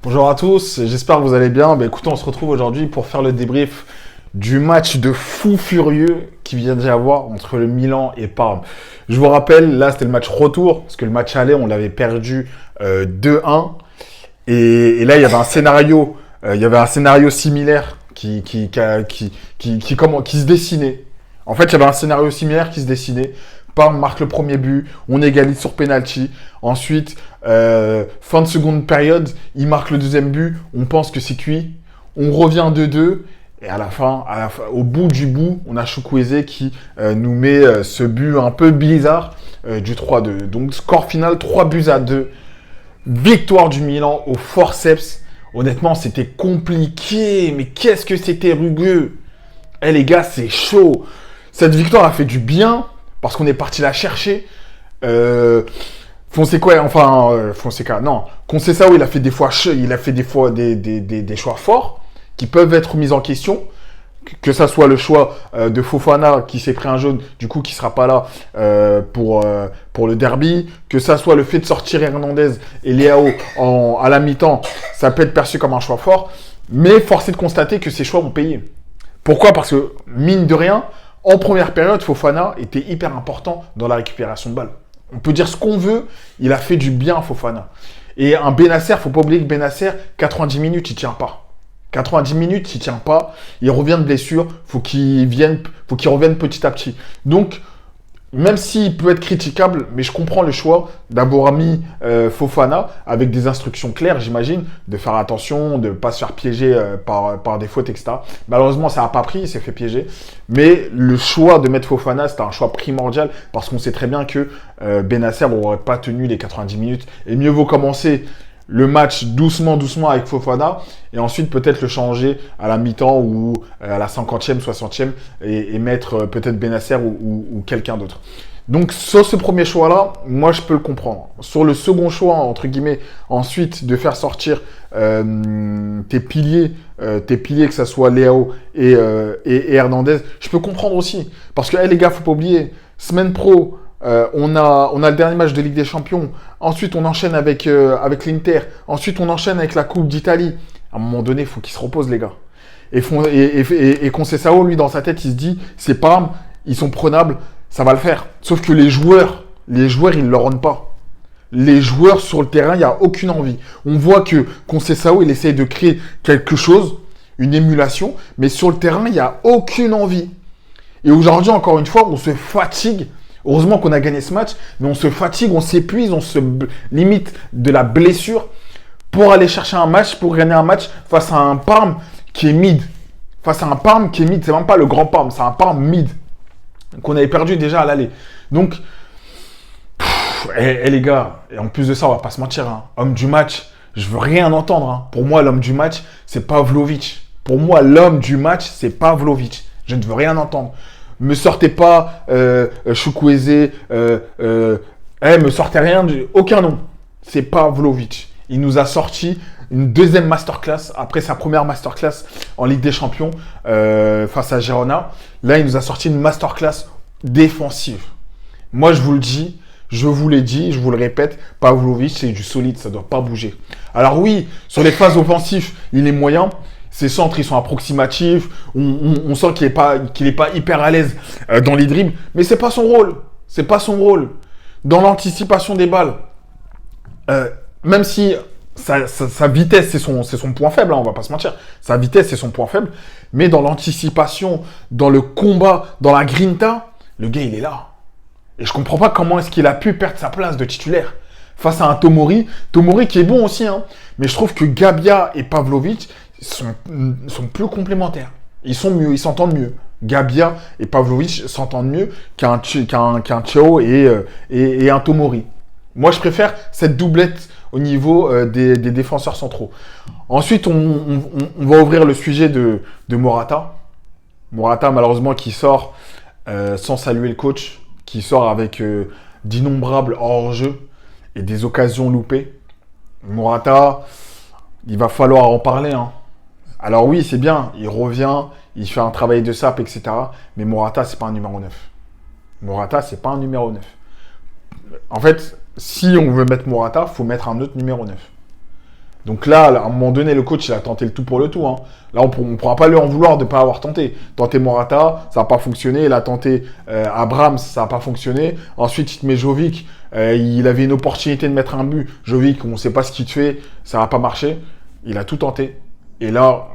Bonjour à tous, j'espère que vous allez bien. Écoutez, on se retrouve aujourd'hui pour faire le débrief du match de fou furieux qui vient d'y avoir entre le Milan et Parme. Je vous rappelle, là c'était le match retour, parce que le match aller, on l'avait perdu 2-1. Et là, il y avait un scénario similaire qui se dessinait. En fait, il y avait un scénario similaire qui se dessinait. Parme marque le premier but, on égalise sur penalty. Ensuite, fin de seconde période, il marque le deuxième but, on pense que c'est cuit. On revient 2-2. Et à la fin, au bout du bout, on a Chukwueze qui nous met ce but un peu bizarre du 3-2. Donc, score final 3-2. Victoire du Milan au forceps. Honnêtement, c'était compliqué. Mais qu'est-ce que c'était rugueux. Eh les gars, c'est chaud. Cette victoire a fait du bien parce qu'on est parti la chercher. Fonseca, non. Conceição, il a fait des fois des choix forts qui peuvent être mis en question. Que ça soit le choix de Fofana qui s'est pris un jaune, du coup qui sera pas là pour le derby, que ça soit le fait de sortir Hernandez et Leao à la mi-temps, ça peut être perçu comme un choix fort, mais force est de constater que ces choix ont payé. Pourquoi? Parce que, mine de rien, en première période, Fofana était hyper important dans la récupération de balles. On peut dire ce qu'on veut, il a fait du bien à Fofana. Et un Benacer, faut pas oublier que Benacer, 90 minutes, il tient pas. 90 minutes, il tient pas, il revient de blessure, faut qu'il revienne petit à petit. Donc, même s'il peut être critiquable, mais je comprends le choix d'avoir mis Fofana avec des instructions claires, j'imagine, de faire attention, de ne pas se faire piéger par des fautes, etc. Malheureusement, ça n'a pas pris, il s'est fait piéger. Mais le choix de mettre Fofana, c'était un choix primordial parce qu'on sait très bien que Benacer n'aurait pas tenu les 90 minutes. Et mieux vaut commencer le match doucement avec Fofana et ensuite peut-être le changer à la mi-temps ou à la 50e, 60e et mettre peut-être Benacer ou quelqu'un d'autre. Donc sur ce premier choix-là, moi je peux le comprendre. Sur le second choix, entre guillemets, ensuite de faire sortir tes piliers, que ça soit Leao et Hernandez, je peux comprendre aussi. Parce que les gars, faut pas oublier, semaine pro, on a le dernier match de Ligue des Champions. Ensuite, on enchaîne avec l'Inter. Ensuite, on enchaîne avec la Coupe d'Italie. À un moment donné, il faut qu'ils se reposent, les gars. Et Conceição, lui, dans sa tête, il se dit, c'est Parme, ils sont prenables, ça va le faire. Sauf que les joueurs, ils ne le rendent pas. Les joueurs sur le terrain, il n'y a aucune envie. On voit que Conceição, il essaye de créer quelque chose, une émulation, mais sur le terrain, il n'y a aucune envie. Et aujourd'hui, encore une fois, on se fatigue. Heureusement qu'on a gagné ce match, mais on se fatigue, on s'épuise, on se limite de la blessure pour aller chercher un match, pour gagner un match face à un Parme qui est mid. Face à un Parme qui est mid, c'est même pas le grand Parme, c'est un Parme mid qu'on avait perdu déjà à l'aller. Donc, les gars, et en plus de ça, on va pas se mentir, hein, homme du match, je veux rien entendre. Hein. Pour moi, l'homme du match, c'est pas Vlahovic. Pour moi, l'homme du match, c'est pas Vlahovic. Je ne veux rien entendre. Me sortez pas Chukwueze, me sortez rien, aucun nom. C'est pas Vlahovic. Il nous a sorti une deuxième masterclass après sa première masterclass en Ligue des Champions face à Girona. Là, il nous a sorti une masterclass défensive. Moi, je vous le dis, je vous l'ai dit, je vous le répète, Pavlovic, c'est du solide, ça ne doit pas bouger. Alors oui, sur les phases offensives, il est moyen. Ses centres, ils sont approximatifs. On sent qu'il est pas hyper à l'aise dans les dribbles. Mais c'est pas son rôle. C'est pas son rôle. Dans l'anticipation des balles, même si sa vitesse, c'est son point faible, hein, on va pas se mentir. Sa vitesse, c'est son point faible. Mais dans l'anticipation, dans le combat, dans la grinta, le gars, il est là. Et je comprends pas comment est-ce qu'il a pu perdre sa place de titulaire face à un Tomori. Tomori qui est bon aussi, hein. Mais je trouve que Gabia et Pavlovic sont plus complémentaires. Ils sont mieux, ils s'entendent mieux. Gabia et Pavlovic s'entendent mieux qu'un Thiaw et un Tomori. Moi, je préfère cette doublette au niveau des défenseurs centraux. Ensuite, on va ouvrir le sujet de Morata. Morata, malheureusement, qui sort sans saluer le coach, qui sort avec d'innombrables hors-jeu et des occasions loupées. Morata, il va falloir en parler, hein. Alors oui, c'est bien, il revient, il fait un travail de sape, etc. Mais Morata, c'est pas un numéro 9. Morata, c'est pas un numéro 9. En fait, si on veut mettre Morata, il faut mettre un autre numéro 9. Donc là, à un moment donné, le coach, il a tenté le tout pour le tout. Hein. Là, on ne pourra pas lui en vouloir de ne pas avoir tenté. Tenté Morata, ça n'a pas fonctionné. Il a tenté Abrams, ça n'a pas fonctionné. Ensuite, il te met Jovic. Il avait une opportunité de mettre un but. Jovic, on ne sait pas ce qu'il te fait. Ça n'a pas marché. Il a tout tenté. Et là,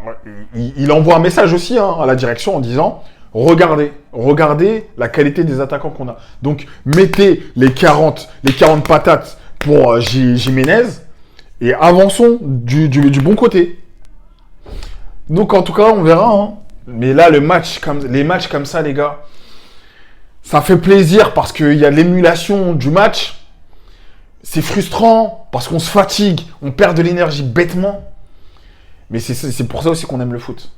il envoie un message aussi hein, à la direction en disant « Regardez la qualité des attaquants qu'on a. Donc, mettez les 40 patates pour Jiménez. Et avançons du bon côté. Donc, en tout cas, on verra. Hein. Mais là, les matchs comme ça, les gars, ça fait plaisir parce qu'il y a l'émulation du match. C'est frustrant parce qu'on se fatigue, on perd de l'énergie bêtement. Mais c'est pour ça aussi qu'on aime le foot.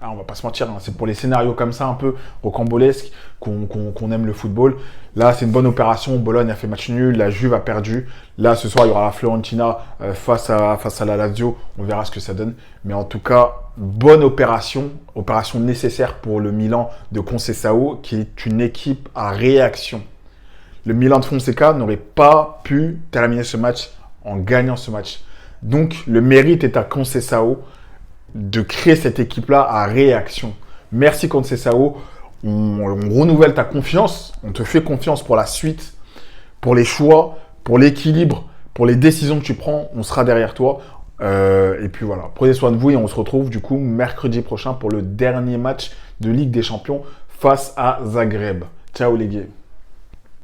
Ah, on va pas se mentir, hein, c'est pour les scénarios comme ça, un peu rocambolesques, qu'on aime le football. Là, c'est une bonne opération. Bologne a fait match nul, la Juve a perdu. Là, ce soir, il y aura la Fiorentina face à la Lazio. On verra ce que ça donne. Mais en tout cas, bonne opération nécessaire pour le Milan de Conceição, qui est une équipe à réaction. Le Milan de Fonseca n'aurait pas pu terminer ce match en gagnant ce match. Donc, le mérite est à Conceição de créer cette équipe-là à réaction. Merci Conceição. On renouvelle ta confiance. On te fait confiance pour la suite, pour les choix, pour l'équilibre, pour les décisions que tu prends. On sera derrière toi. Et puis voilà. Prenez soin de vous et on se retrouve du coup mercredi prochain pour le dernier match de Ligue des Champions face à Zagreb. Ciao les gars.